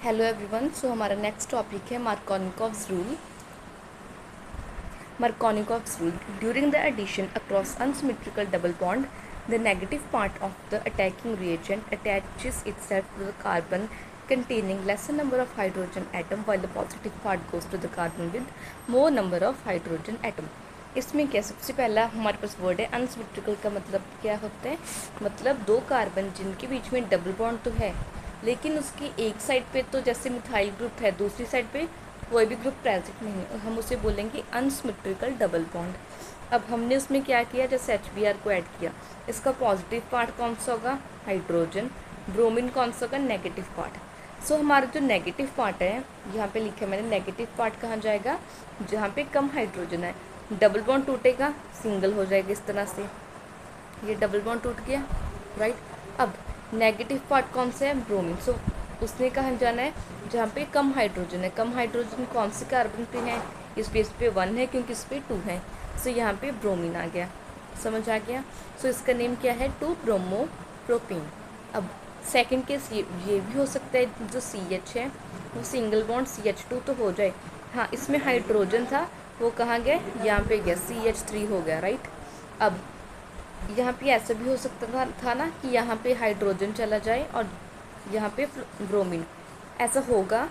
Hello everyone. So हमारा next topic है Markovnikov's rule. Markovnikov's rule. During the addition across unsymmetrical double bond, the negative part of the attacking reagent attaches itself to the carbon containing lesser number of hydrogen atom, while the positive part goes to the carbon with more number of hydrogen atom. इसमें क्या सबसे पहला हमारे पास word है unsymmetrical का मतलब क्या होता है, मतलब दो कार्बन जिनके बीच में डबल बॉन्ड तो है लेकिन उसकी एक साइड पे तो जैसे मिथाइल ग्रुप है, दूसरी साइड पे कोई भी ग्रुप प्रेजेंट नहीं है, हम उसे बोलेंगे अनसिमेट्रिकल डबल बॉन्ड। अब हमने उसमें क्या किया, जैसे HBr को ऐड किया, इसका पॉजिटिव पार्ट कौन सा होगा, हाइड्रोजन। ब्रोमीन कौन सा होगा, नेगेटिव पार्ट। सो हमारा जो नेगेटिव पार्ट है, यहाँ पे लिखा है मैंने, नेगेटिव पार्ट कहाँ जाएगा, जहाँ पे कम हाइड्रोजन है। डबल बॉन्ड टूटेगा, सिंगल हो जाएगा इस तरह से, ये डबल बॉन्ड टूट गया, राइट। अब नेगेटिव पार्ट कौन सा है, ब्रोमीन। सो उसने कहाँ जाना है, जहाँ पे कम हाइड्रोजन है। कम हाइड्रोजन कौन से कार्बन पे है, इस पे 1 है क्योंकि इस पे 2 है। सो यहाँ पे ब्रोमीन आ गया, समझ आ गया। सो इसका नेम क्या है, 2 ब्रोमो प्रोपीन। अब सेकंड केस ये भी हो सकता है, जो CH है वो सिंगल बॉन्ड CH2 तो हो जाए। हाँ, इसमें हाइड्रोजन था, वो कहाँ गया, यहाँ पे गया, CH3 हो गया, राइट। अब यहाँ पे ऐसा भी हो सकता था ना कि यहाँ पे हाइड्रोजन चला जाए और यहाँ पे ब्रोमीन, ऐसा होगा,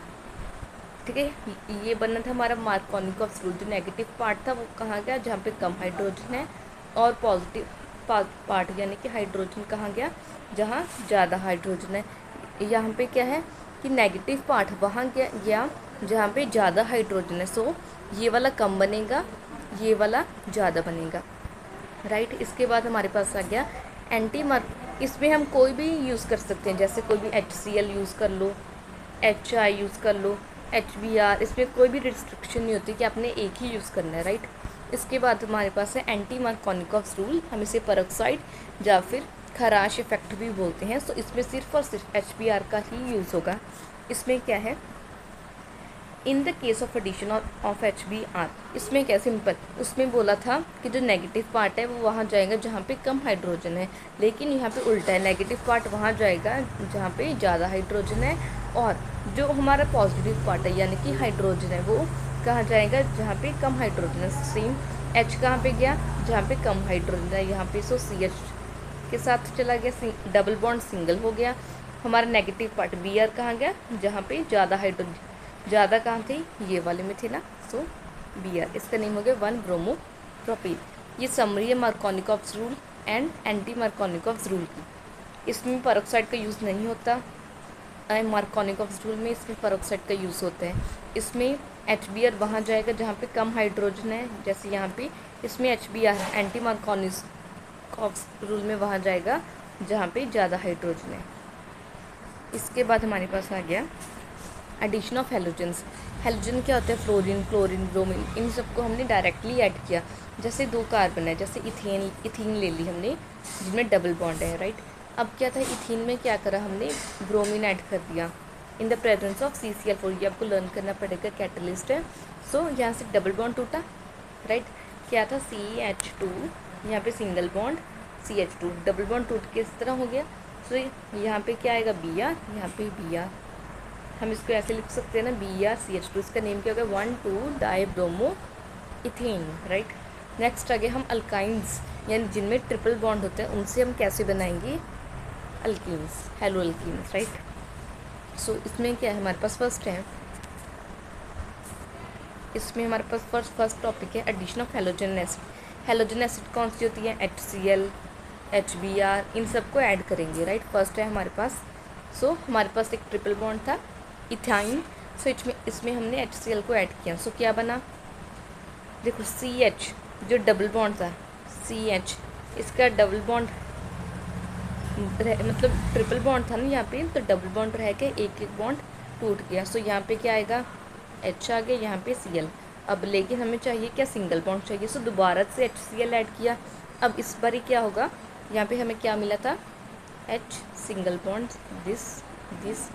ठीक है। ये बनना था हमारा मार्कोनिकॉव्स रूल। जो नेगेटिव पार्ट था वो कहाँ गया, जहाँ पे कम हाइड्रोजन है, और पॉजिटिव पार्ट यानी कि हाइड्रोजन कहाँ गया, जहाँ ज़्यादा हाइड्रोजन है। यहाँ पे क्या है कि नेगेटिव पार्ट वहाँ गया जहाँ पे ज़्यादा हाइड्रोजन है। सो ये वाला कम बनेगा, ये वाला ज़्यादा बनेगा, राइट। इसके बाद हमारे पास आ गया एंटी मार्क। इसमें हम कोई भी यूज़ कर सकते हैं, जैसे कोई भी HCl यूज़ कर लो, HI यूज़ कर लो, HBr, इसमें कोई भी रिस्ट्रिक्शन नहीं होती कि आपने एक ही यूज़ करना है, राइट। इसके बाद हमारे पास है एंटी मार्कोनिकॉव्स रूल। हम इसे पेरोक्साइड या फिर खराश इफेक्ट भी बोलते हैं। सो इसमें सिर्फ और सिर्फ HBr का ही यूज़ होगा। इसमें क्या है, in the case of addition of HBr, इसमें क्या सिंपल, उसमें बोला था कि जो नेगेटिव पार्ट है वो वहाँ जाएगा जहाँ पे कम हाइड्रोजन है, लेकिन यहाँ पे उल्टा है, नेगेटिव पार्ट वहाँ जाएगा जहाँ पे ज़्यादा हाइड्रोजन है, और जो हमारा पॉजिटिव पार्ट है यानी कि हाइड्रोजन है वो कहाँ जाएगा, जहाँ पे कम हाइड्रोजन है। सेम H कहाँ पे गया, जहाँ पे कम हाइड्रोजन है, यहाँ पे सो CH के साथ चला गया, डबल बॉन्ड सिंगल हो गया। हमारा नेगेटिव पार्ट Br कहाँ गया, जहाँ पे ज़्यादा हाइड्रोजन, ज़्यादा कहाँ थी, ये वाले में थी ना, सो Br, इसका नेम हो गया 1 ब्रोमो प्रोपीन। ये समरी है Markovnikov's rule and anti Markovnikov's rule की। इसमें पेरोक्साइड का यूज़ नहीं होता, मार्कोनिकॉव्स रूल में इसमें पेरोक्साइड का यूज़ होता है। इसमें HBr वहाँ जाएगा जहाँ पे कम हाइड्रोजन है, जैसे यहाँ पे इसमें HBr है, एंटी मार्कोनिकॉव्स रूल में वहाँ जाएगा जहाँ पे ज़्यादा हाइड्रोजन है। इसके बाद हमारे पास आ गया एडिशन ऑफ हेलोजन्स। हेलोजन क्या होता है, फ्लोरीन, क्लोरीन, ब्रोमीन, इन सबको हमने डायरेक्टली ऐड किया। जैसे 2 कार्बन है, जैसे इथीन ले ली हमने जिनमें डबल बॉन्ड है, राइट। अब क्या था, इथीन में क्या करा हमने, ब्रोमीन ऐड कर दिया इन द प्रेजेंस ऑफ CCl4। ये आपको लर्न करना पड़ेगा, कैटलिस्ट है। सो यहाँ से डबल बॉन्ड टूटा, राइट। क्या था, CH2, यहाँ पे single bond CH2, double bond टूट के इस तरह हो गया। सो यहाँ पे क्या आएगा, Br, यहाँ पे Br, हम इसको ऐसे लिख सकते हैं ना, BrCH2। इसका नेम क्या होगा, 1,2 डाइब्रोमो इथेन, राइट। नेक्स्ट आ गया हम अल्काइंस, यानी जिनमें ट्रिपल बॉन्ड होते हैं, उनसे हम कैसे बनाएंगे alkenes, halo alkenes, right. So इसमें क्या है, हमारे पास फर्स्ट है, इसमें हमारे पास फर्स्ट टॉपिक है addition of halogen acid. Halogen acid कौन सी होती है, HCl, HBr, इन सबको ऐड करेंगे, राइट। फर्स्ट है हमारे पास, सो हमारे पास एक ट्रिपल बॉन्ड था इथाइन। सो इसमें हमने HCl को ऐड किया। सो क्या बना, देखो CH जो डबल बॉन्ड था, CH, इसका डबल बॉन्ड मतलब ट्रिपल बॉन्ड था ना यहाँ पे, तो डबल बॉन्ड रह के एक एक बॉन्ड टूट गया। सो यहाँ पे क्या आएगा, H आ गया, यहाँ पे Cl। अब लेकिन हमें चाहिए क्या, सिंगल बॉन्ड चाहिए। सो दोबारा से HCl ऐड किया। अब इस बार ही क्या होगा, यहाँ पे हमें क्या मिला था, H single bond, this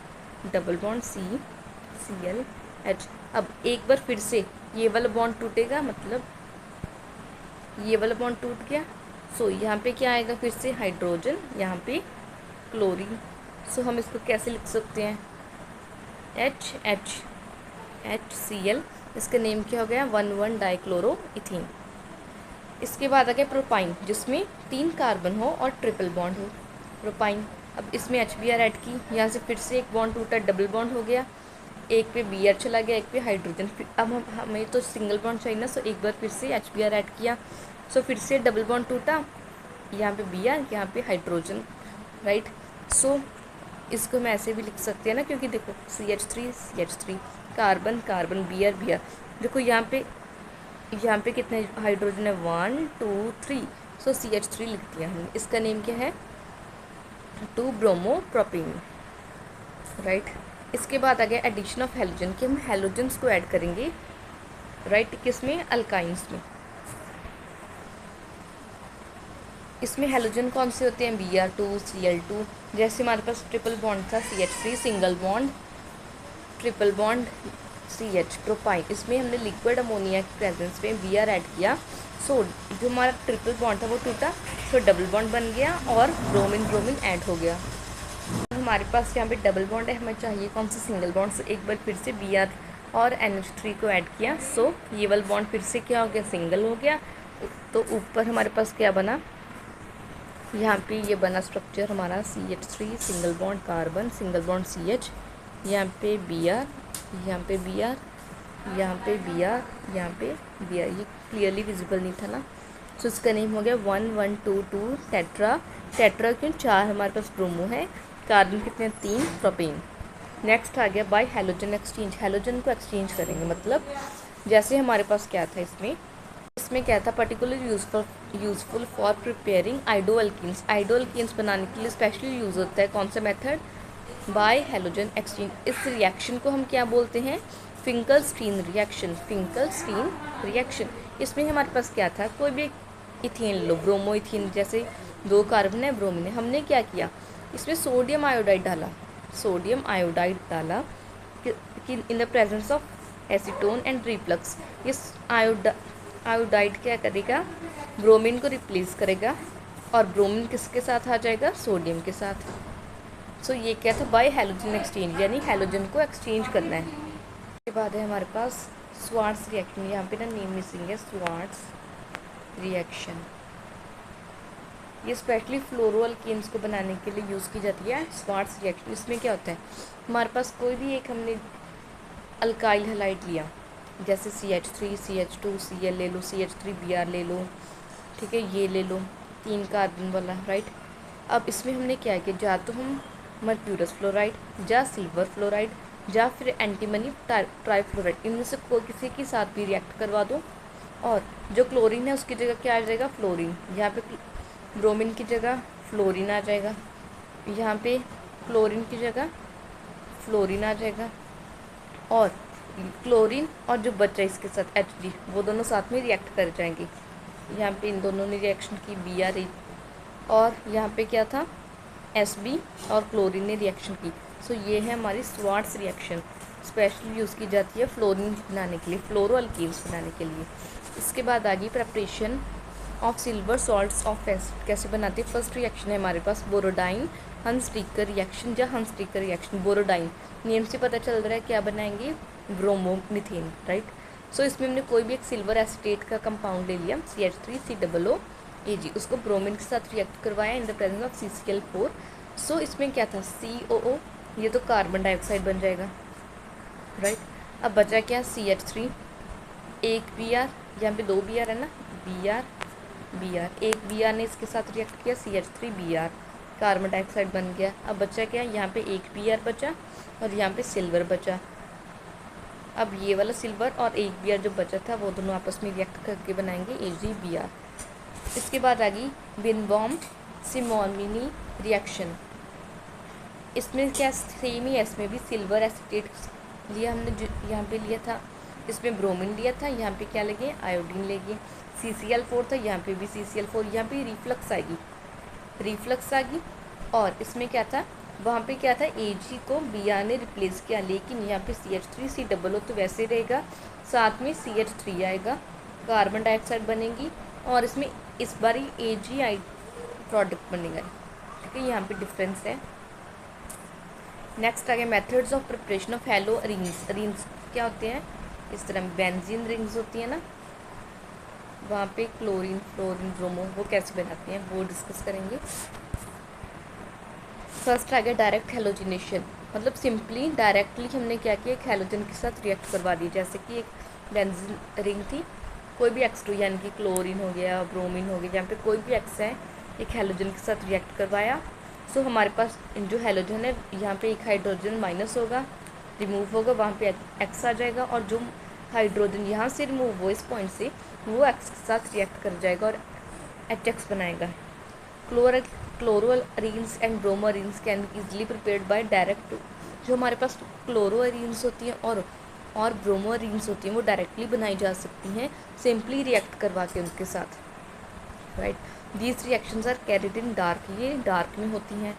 double bond Cl H। अब एक बार फिर से ये वाला बॉन्ड टूटेगा, मतलब ये वाला बॉन्ड टूट गया। सो यहाँ पे क्या आएगा, फिर से हाइड्रोजन, यहाँ पे क्लोरीन। सो हम इसको कैसे लिख सकते हैं, HCl, इसका नेम क्या हो गया 1,1 डाइक्लोरोइथीन। इसके बाद आ गया प्रोपाइन, जिसमें 3 कार्बन हो और ट्रिपल बॉन्ड हो, प्रोपाइन। अब इसमें HBr ऐड की, यहाँ से फिर से एक बॉन्ड टूटा, डबल बॉन्ड हो गया, एक पे Br चला गया, एक पे हाइड्रोजन। फिर अब हमें तो सिंगल बॉन्ड चाहिए ना, सो एक बार फिर से HBr ऐड किया, सो फिर से डबल बॉन्ड टूटा, यहाँ पे Br, यहाँ पे हाइड्रोजन, राइट। सो इसको हम ऐसे भी लिख सकते हैं ना, क्योंकि देखो CH3 कार्बन कार्बन Br, देखो यहाँ पे कितने हाइड्रोजन है 1 2 3, सो CH3 लिख दिया हमने। इसका नेम क्या है 2 ब्रोमोप्रोपीन, राइट। इसके बाद आ गया एडिशन ऑफ हेलोजन, कि हम हेलोजन्स को ऐड करेंगे, राइट, किसमें अल्काइंस में। इसमें हेलोजन कौन से होते हैं Br2 Cl2, जैसे हमारे पास ट्रिपल बॉन्ड था CH3 single bond, triple bond CH propyne, इसमें हमने लिक्विड अमोनिया की प्रेजेंस में Br ऐड किया, सो जो हमारा ट्रिपल बॉन्ड था वो टूटा, सो डबल बॉन्ड बन गया और ब्रोमीन ऐड हो गया। हमारे पास यहाँ पे डबल बॉन्ड है, हमें चाहिए कौन सा सिंगल बॉन्ड, सो एक बार फिर से Br और NH3 को ऐड किया, सो ये वाला बॉन्ड फिर से क्या हो गया सिंगल हो गया। तो ऊपर हमारे पास क्या बना, यहाँ पे ये बना स्ट्रक्चर हमारा CH3 single bond carbon single bond CH, यहाँ पे Br, यहाँ पे Br, यहाँ पे Br, यहाँ पे Br, ये क्लियरली विजिबल नहीं था ना, सो इसका नेम हो गया 1122 टेट्रा क्यों 4 हमारे पास ब्रोमो है, कार्बन कितने 3 प्रोपेन। नेक्स्ट आ गया बाय हेलोजन एक्सचेंज, हेलोजन को एक्सचेंज करेंगे, मतलब जैसे हमारे पास क्या था इसमें क्या था पर्टिकुलर यूजफुल फॉर प्रिपेयरिंग आइडोअल्कीन्स बनाने के लिए स्पेशली यूज़ होता है कौन सा मेथड बाय हेलोजन एक्सचेंज। इस रिएक्शन को हम क्या बोलते हैं फिंकलस्टीन रिएक्शन। इसमें हमारे पास क्या था, कोई भी इथेन लो, ब्रोमो इथेन, जैसे 2 कार्बन है ब्रोमीन है, हमने क्या किया इसमें सोडियम आयोडाइड डाला कि इन the presence of acetone and reflux, इस आयोडाइड क्या करेगा ब्रोमीन को रिप्लेस करेगा, और ब्रोमीन किसके साथ आ जाएगा सोडियम के साथ। सो ये क्या था बाय हेलोजन एक्सचेंज, यानी हेलोजन को एक्सचेंज करना है। उसके बाद है हमारे पास स्वार्ट्स रिएक्शन, यहाँ पे ना नेम मिसिंग है, स्वार्ट्स रिएक्शन, ये स्पेशली फ्लोरोअल्केन्स को बनाने के लिए यूज़ की जाती है स्वार्ट्स रिएक्शन। इसमें क्या होता है हमारे पास कोई भी एक हमने अल्काइल हैलाइड लिया, जैसे CH3 CH2 Cl ले लो, CH3 Br ले लो, ठीक है, ये ले लो 3 कार्बन वाला, राइट। अब इसमें हमने क्या किया, या तो हम मर्क्यूरस फ्लोराइड, या सिल्वर फ्लोराइड, या फिर एंटीमनी ट्राईफ्लोराइड, इनमें से कोई किसी के साथ भी रिएक्ट करवा दो, और जो क्लोरीन है उसकी जगह क्या आ जाएगा फ्लोरीन, यहाँ पे ब्रोमीन की जगह फ्लोरीन आ जाएगा, यहाँ पे क्लोरीन की जगह फ्लोरीन आ जाएगा, और क्लोरीन और जो बचा इसके साथ Hg, वो दोनों साथ में रिएक्ट कर जाएंगे। यहाँ पे इन दोनों ने रिएक्शन की Br, और यहाँ पे क्या था Sb और क्लोरीन ने रिएक्शन की। सो ये है हमारी स्वार्ट्स रिएक्शन, स्पेशली यूज़ की जाती है फ्लोरीन बनाने के लिए, फ्लोरोअल्केन्स बनाने के लिए। इसके बाद आ गई preparation of silver salts of acid, कैसे बनाते हैं। फर्स्ट रिएक्शन है हमारे पास बोरोडाइन हंसटीकर रिएक्शन, या हंसटीकर रिएक्शन। बोरोडाइन नेम से पता चल रहा है क्या बनाएंगे ब्रोमोमीथेन, राइट। सो इसमें हमने कोई भी एक सिल्वर एसिटेट का कंपाउंड ले लिया CH3COOAg, उसको ब्रोमीन के साथ रिएक्ट करवाया इन द प्रेजेंस ऑफ CCl4। सो इसमें क्या था COO, ये तो कार्बन डाइऑक्साइड बन जाएगा, राइट। अब बचा क्या CH3, एक Br, यहाँ पे 2 Br है ना, Br, एक Br ने इसके साथ रिएक्ट किया CH3Br, कार्बन डाइऑक्साइड बन गया। अब बचा क्या, यहाँ पे एक Br बचा और यहाँ पे सिल्वर बचा। अब ये वाला सिल्वर और एक Br जो बचा था वो दोनों आपस में रिएक्ट करके बनाएंगे AgBr। इसके बाद आ गई बिनबॉम सिमोनिनी रिएक्शन। इसमें क्या सेम ही है, इसमें भी सिल्वर एसिटेट लिया हमने, जो यहाँ पे लिया था इसमें ब्रोमीन लिया था, यहाँ पे क्या लगे आयोडीन लेंगे, CCl4 था, यहाँ पे भी CCl4, यहाँ पे रिफ्लक्स आ गई। और इसमें क्या था, वहाँ पे क्या था Ag को Br ने रिप्लेस किया, लेकिन यहाँ पे CH3COO तो वैसे रहेगा, साथ में CH3 आएगा, कार्बन डाइऑक्साइड बनेगी, और इसमें इस बार ही AgI प्रोडक्ट बनेगा, ठीक है, यहाँ पे डिफरेंस है। नेक्स्ट आ गया methods of preparation of hello rings. Rings क्या होते हैं, इस तरह बेंजीन रिंग्स होती है ना, वहाँ पे क्लोरीन फ्लोरीन ब्रोमो वो कैसे बनाते हैं वो डिस्कस करेंगे। फर्स्ट आ गया डायरेक्ट हेलोजिनेशन, मतलब सिंपली डायरेक्टली हमने क्या किया, एक हेलोजन के साथ रिएक्ट करवा दी। जैसे कि एक बेंजीन रिंग थी, कोई भी एक्स टू यानी कि क्लोरीन हो गया ब्रोमीन हो गया, जहाँ पे कोई भी एक्स है एक हेलोजन के साथ रिएक्ट करवाया। सो हमारे पास जो हेलोजन है यहाँ पे एक हाइड्रोजन माइनस होगा, रिमूव होगा, वहाँ पे एक्स आ जाएगा, और जो हाइड्रोजन यहाँ से रिमूव हो इस पॉइंट से वो एक्स के साथ रिएक्ट कर जाएगा और एच एक्स बनाएगा। Chloroarenes and bromoarenes can be easily prepared by direct. जो हमारे पास क्लोरोअरीन्स होती हैं और ब्रोमोरीन्स होती हैं वो डायरेक्टली बनाई जा सकती हैं सिंपली रिएक्ट करवा के उनके साथ, right. These reactions are carried in dark, ये डार्क में होती हैं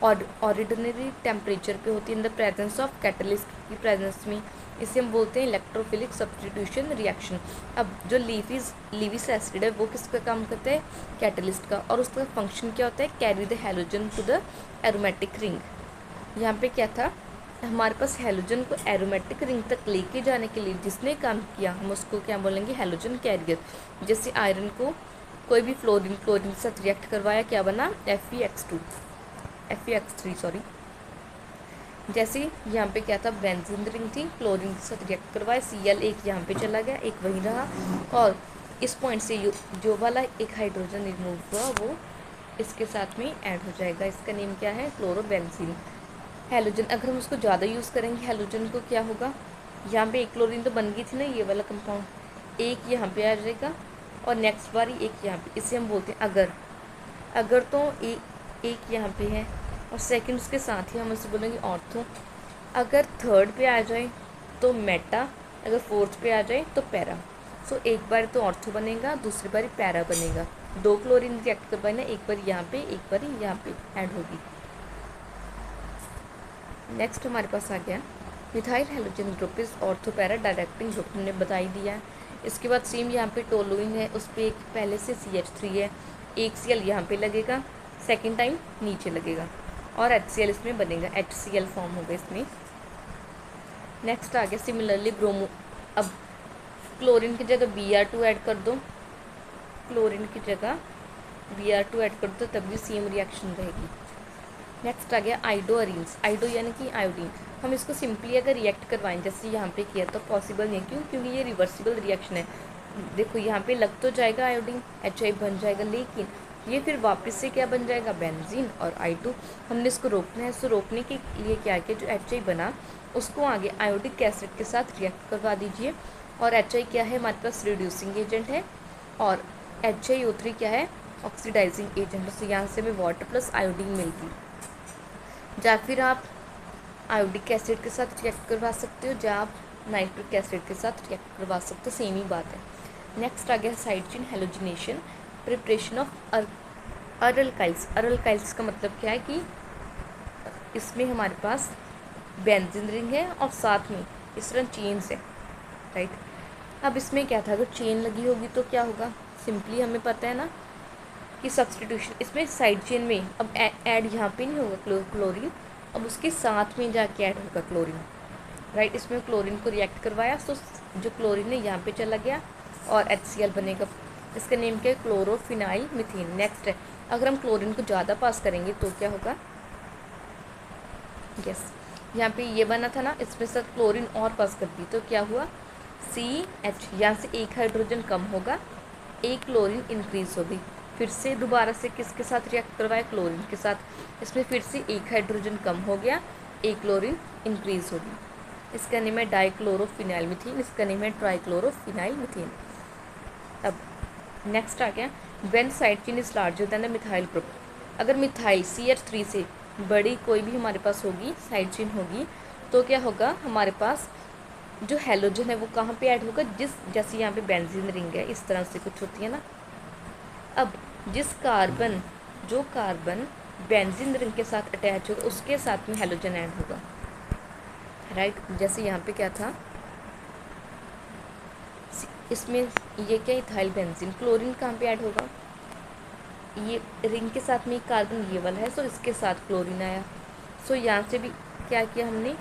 और ऑर्डिनरी टेम्परेचर पे होती है in the presence of catalyst की प्रेजेंस में। इसे हम बोलते हैं इलेक्ट्रोफिलिक सब्स्टिट्यूशन रिएक्शन। अब जो लीविस एसिड है वो किसका काम करता है, कैटलिस्ट का, और उसका फंक्शन क्या होता है, carry the halogen to the aromatic ring. यहाँ पे क्या था, हमारे पास हेलोजन को एरोमेटिक रिंग तक लेके जाने के लिए जिसने काम किया हम उसको क्या बोलेंगे, हेलोजन कैरियर। जैसे आयरन को कोई भी फ्लोरीन के साथ रिएक्ट करवाया, क्या बना, Fe3 सॉरी। जैसे यहाँ पे क्या था, बेंजीन रिंग थी, क्लोरीन के साथ रिएक्ट करवाया, Cl एक यहाँ पे चला गया, एक वहीं रहा, और इस पॉइंट से जो वाला एक हाइड्रोजन रिमूव हुआ वो इसके साथ में ऐड हो जाएगा। इसका नेम क्या है, क्लोरोबेंजीन। हेलोजन अगर हम उसको ज़्यादा यूज़ करेंगे हेलोजन को क्या होगा, यहाँ पे एक क्लोरीन तो बन गई थी ना ये वाला कंपाउंड, एक यहाँ पे आ जाएगा और नेक्स्ट बारी एक यहाँ पे, इसे हम बोलते हैं अगर तो एक यहाँ पे है और सेकंड उसके साथ ही हम उसे बोलेंगे ऑर्थो। अगर थर्ड पे आ जाए तो मेटा, अगर फोर्थ पे आ जाए तो पैरा। सो एक बार तो ऑर्थो बनेगा, दूसरी बारी पैरा बनेगा। दो क्लोरीन रिएक्ट करवाए ना, एक बार यहाँ पे एक बार यहाँ पे ऐड होगी। नेक्स्ट हमारे पास आ गया methyl halogen group is ortho para directing group, हमने बता ही दिया है। इसके बाद सेम यहाँ पे टोलुइन है, उस पर एक पहले से CH3 है, एक Cl यहाँ पे लगेगा, सेकेंड टाइम नीचे लगेगा और HCl इसमें बनेगा, HCl फॉर्म होगा इसमें। नेक्स्ट आ गया सिमिलरली ब्रोमो, अब क्लोरीन की जगह Br2 ऐड कर दो, क्लोरीन की जगह Br2 ऐड कर दो, तब भी सेम रिएक्शन रहेगी। नेक्स्ट आ गया आइडोअरीन्स, आइडो यानी कि आयोडीन। हम इसको सिंपली अगर रिएक्ट करवाएं जैसे यहाँ पे किया तो पॉसिबल नहीं, क्योंकि ये रिवर्सिबल रिएक्शन है। देखो यहाँ पे लग तो जाएगा आयोडीन, HI बन जाएगा, लेकिन ये फिर वापस से क्या बन जाएगा, बेंजीन और I2। हमने इसको रोकना है, सो रोकने के लिए क्या किया, जो HI बना उसको आगे आयोडिक एसिड के साथ रिएक्ट करवा दीजिए, और HI क्या है हमारे पास, रिड्यूसिंग एजेंट है, और HiO3 क्या है, ऑक्सीडाइजिंग एजेंट। तो यहाँ से हमें वाटर प्लस आयोडीन मिलगी। या फिर आप आयोडिक एसिड के साथ रिएक्ट करवा सकते हो, या आप नाइट्रिक एसिड के साथ रिएक्ट करवा सकते हो, सेम ही बात है। नेक्स्ट आ गया side chain halogenation, preparation of aralkyls. Aralkyls का मतलब क्या है कि इसमें हमारे पास बेंजीन रिंग है और साथ में इस तरह चेन्स है, राइट। अब इसमें क्या था, अगर चेन लगी होगी तो क्या होगा, सिंपली हमें पता है ना कि सब्सटीट्यूशन, इसमें साइड चेन में अब ऐड यहाँ पे नहीं होगा क्लोरीन, अब उसके साथ में जाके ऐड होगा क्लोरीन, राइट। इसमें क्लोरीन को रिएक्ट करवाया तो जो क्लोरीन है यहाँ पे चला गया और HCl बनेगा। इसका नेम क्या है, क्लोरोफिनाइल मिथेन। नेक्स्ट है, अगर हम क्लोरीन को ज़्यादा पास करेंगे तो क्या होगा, यस यहाँ पे ये बना था ना, इसमें से क्लोरीन और पास कर दी तो क्या हुआ, CH, यहाँ से एक हाइड्रोजन कम होगा, एक क्लोरीन इंक्रीज होगी। फिर से दोबारा से किसके साथ रिएक्ट करवाया, क्लोरीन के साथ, इसमें फिर से एक हाइड्रोजन कम हो गया, एक क्लोरीन इंक्रीज होगी। इसका नेम है डाइक्लोरोफिनाइल मिथेन, इसका नेम है ट्राइक्लोरोफिनाइल मिथेन। अब नेक्स्ट आ गया when side chain is larger than the methyl group. अगर मिथाइल CH3 से बड़ी कोई भी हमारे पास होगी, साइड चेन होगी, तो क्या होगा, हमारे पास जो हेलोजन है वो कहाँ पे ऐड होगा, जैसे यहाँ पे बेंजीन रिंग है इस तरह से कुछ होती है ना। अब जो कार्बन बेंजीन रिंग के साथ अटैच होगा उसके साथ में हेलोजन ऐड होगा, राइट। जैसे यहाँ पे क्या था, इसमें ये क्या, इथाइल बेंजीन, क्लोरीन कहाँ पे ऐड होगा, ये रिंग के साथ में कार्बन ये वाला है, सो इसके साथ क्लोरीन आया, सो यहाँ से भी क्या किया हमने,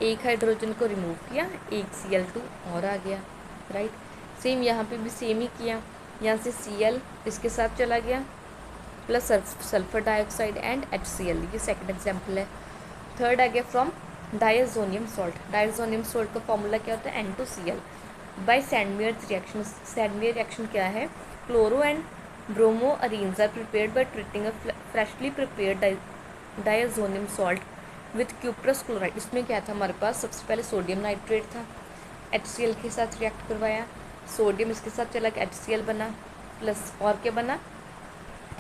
एक हाइड्रोजन को रिमूव किया, एक Cl2 और आ गया, राइट। सेम यहाँ पे भी सेम ही किया, यहाँ से Cl इसके साथ चला गया plus sulphur dioxide and HCl, ये सेकंड एग्जाम्पल है। थर्ड आ गया from diazonium salt. Diazonium salt का फॉर्मूला क्या होता है, N2Cl। By Sandmeyer's reaction, Sandmeyer reaction क्या है, chloro and bromo arenes are prepared by treating a freshly prepared diazonium salt with cuprous chloride. इसमें क्या था हमारे पास, सबसे पहले सोडियम नाइट्रेट था, HCl के साथ रिएक्ट करवाया, सोडियम इसके साथ चला के HCl बना, प्लस और क्या बना,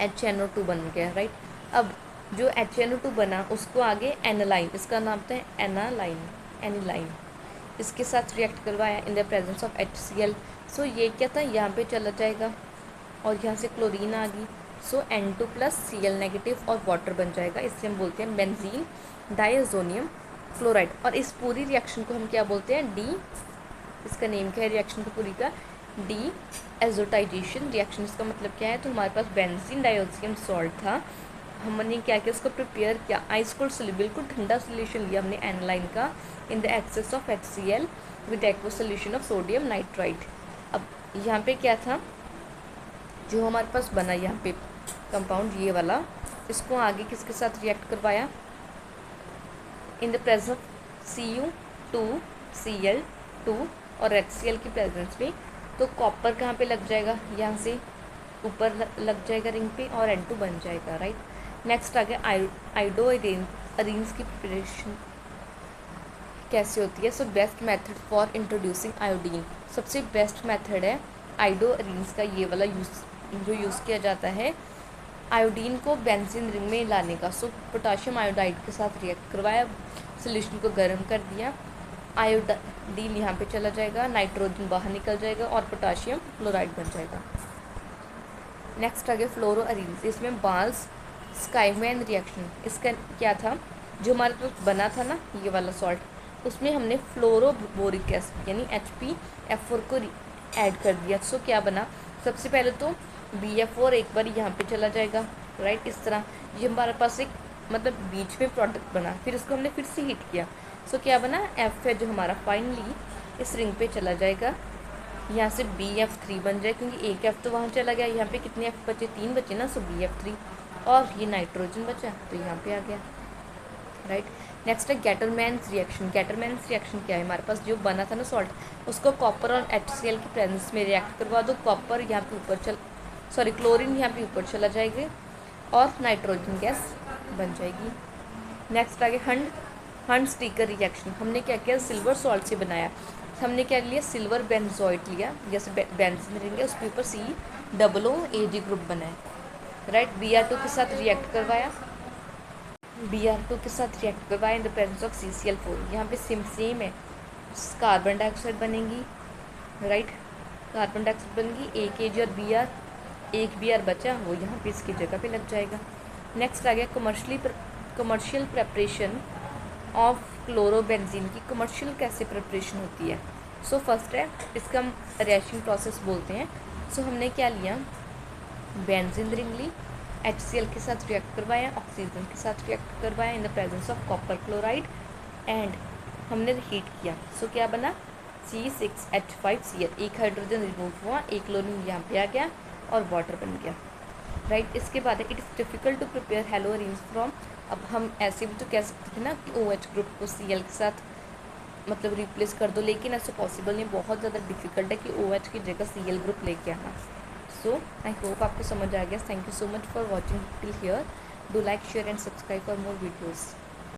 HNO2 बन गया, राइट। अब जो HNO2 बना उसको आगे एनालाइन, इसका नाम था एनालाइन, इसके साथ रिएक्ट करवाया इन द प्रेजेंस ऑफ HCl। सो ये क्या था, यहाँ पे चला जाएगा और यहाँ से क्लोरीन आ गई, सो N2 प्लस Cl नेगेटिव और वाटर बन जाएगा, इससे हम बोलते हैं बेंजीन डायजोनियम क्लोराइड। और इस पूरी रिएक्शन को हम क्या बोलते हैं, इसका नेम क्या है रिएक्शन का पूरी का, डी एजोटाइजेशन रिएक्शन। इसका मतलब क्या है, तो हमारे पास बेंजीन डाइऑक्सियम सॉल्ट था, हमने क्या किया, उसको प्रिपेयर किया, आइस कोल्ड सोल्यूशन, बिल्कुल ठंडा सोल्यूशन लिया हमने एनालाइन का in the excess of HCl with aqueous solution of sodium nitrite. अब यहाँ पे क्या था, जो हमारे पास बना यहाँ पे कंपाउंड ये वाला, इसको आगे किसके साथ रिएक्ट करवाया, इन the presence of Cu2 Cl2 और HCl की प्रेजेंस में। तो कॉपर कहाँ पे लग जाएगा, यहाँ से ऊपर लग जाएगा रिंग पे और N2 बन जाएगा, राइट। नेक्स्ट आ गया आयोडो अरीन्स की प्रिपरेशन कैसे होती है। So best method for introducing iodine, सबसे बेस्ट मेथड है आयोडो अरीन्स का, ये वाला जो यूज़ किया जाता है आयोडीन को बेंजीन रिंग में लाने का। सो पोटाशियम आयोडाइड के साथ रिएक्ट करवाया, सोल्यूशन को गर्म कर दिया, आयोडीन यहाँ पे चला जाएगा, नाइट्रोजन बाहर निकल जाएगा और पोटाशियम क्लोराइड बन जाएगा। नेक्स्ट आ गया फ्लोरो अरीन्स, इसमें बाल्स स्काईमैन रिएक्शन। इसका क्या था, जो हमारे पास बना था ना ये वाला सॉल्ट, उसमें हमने फ्लोरोबोरिक एसिड यानी HPF4 को ऐड कर दिया। सो क्या बना, सबसे पहले तो BF4 एक बार यहाँ पे चला जाएगा, राइट। इस तरह ये हमारे पास एक मतलब बीच में प्रोडक्ट बना, फिर इसको हमने फिर से हीट किया, सो क्या बना, F है जो हमारा फाइनली इस रिंग पे चला जाएगा, यहाँ से BF3 बन जाए, क्योंकि एक F तो वहाँ चला गया, यहाँ पे कितने F बचे, 3 बचे ना, सो BF3 और ये नाइट्रोजन बचा तो यहाँ पे आ गया, राइट। नेक्स्ट है गेटरमैन्स रिएक्शन। गेटरमैन्स रिएक्शन क्या है, हमारे पास जो बना था ना सॉल्ट, उसको कॉपर और HCl की प्रेजेंस में रिएक्ट करवा दो, कॉपर यहाँ पे ऊपर क्लोरीन यहाँ पे ऊपर चला जाएगा और नाइट्रोजन गैस बन जाएगी। नेक्स्ट आ गया हंड स्टीकर रिएक्शन। हमने क्या किया, सिल्वर सॉल्ट से बनाया, हमने क्या लिया, सिल्वर बेंजोइट लिया, जैसे बेंजीन रिंग है उसके ऊपर COOH ग्रुप बनाए, राइट। Br2 के साथ रिएक्ट करवाया, Br2 के साथ रिएक्ट करवाया इन द प्रेजेंस ऑफ CCl4। यहाँ पे सेम है, कार्बन डाइऑक्साइड बनेगी, राइट, कार्बन डाइऑक्साइड बनेगी, एक Ag और Br, एक Br बचा वो यहाँ पे इसकी जगह पे लग जाएगा। नेक्स्ट आ गया कमर्शियल प्रेपरेशन ऑफ क्लोरोबेंजीन की। कमर्शियल कैसे प्रिपरेशन होती है, सो फर्स्ट है इसका हम रिएक्शन प्रोसेस बोलते हैं। सो हमने क्या लिया, बेंजीन रिंग ली, HCl के साथ रिएक्ट करवाया, ऑक्सीजन के साथ रिएक्ट करवाया इन the presence of copper chloride and हमने हीट किया। सो क्या बना, C6H5Cl, एक हाइड्रोजन रिमूव हुआ, एक क्लोरीन यहाँ पे आ गया और वाटर बन गया, राइट। इसके बाद it is difficult to prepare halo arenes from, अब हम ऐसे भी तो कह सकते थे ना कि OH ग्रुप को Cl के साथ मतलब रिप्लेस कर दो, लेकिन ऐसे पॉसिबल नहीं, बहुत ज़्यादा डिफिकल्ट है कि OH की जगह Cl ग्रुप लेके आना। सो आई होप आपको समझ आ गया। Thank you so much for watching till here. Do like, share and subscribe for more videos.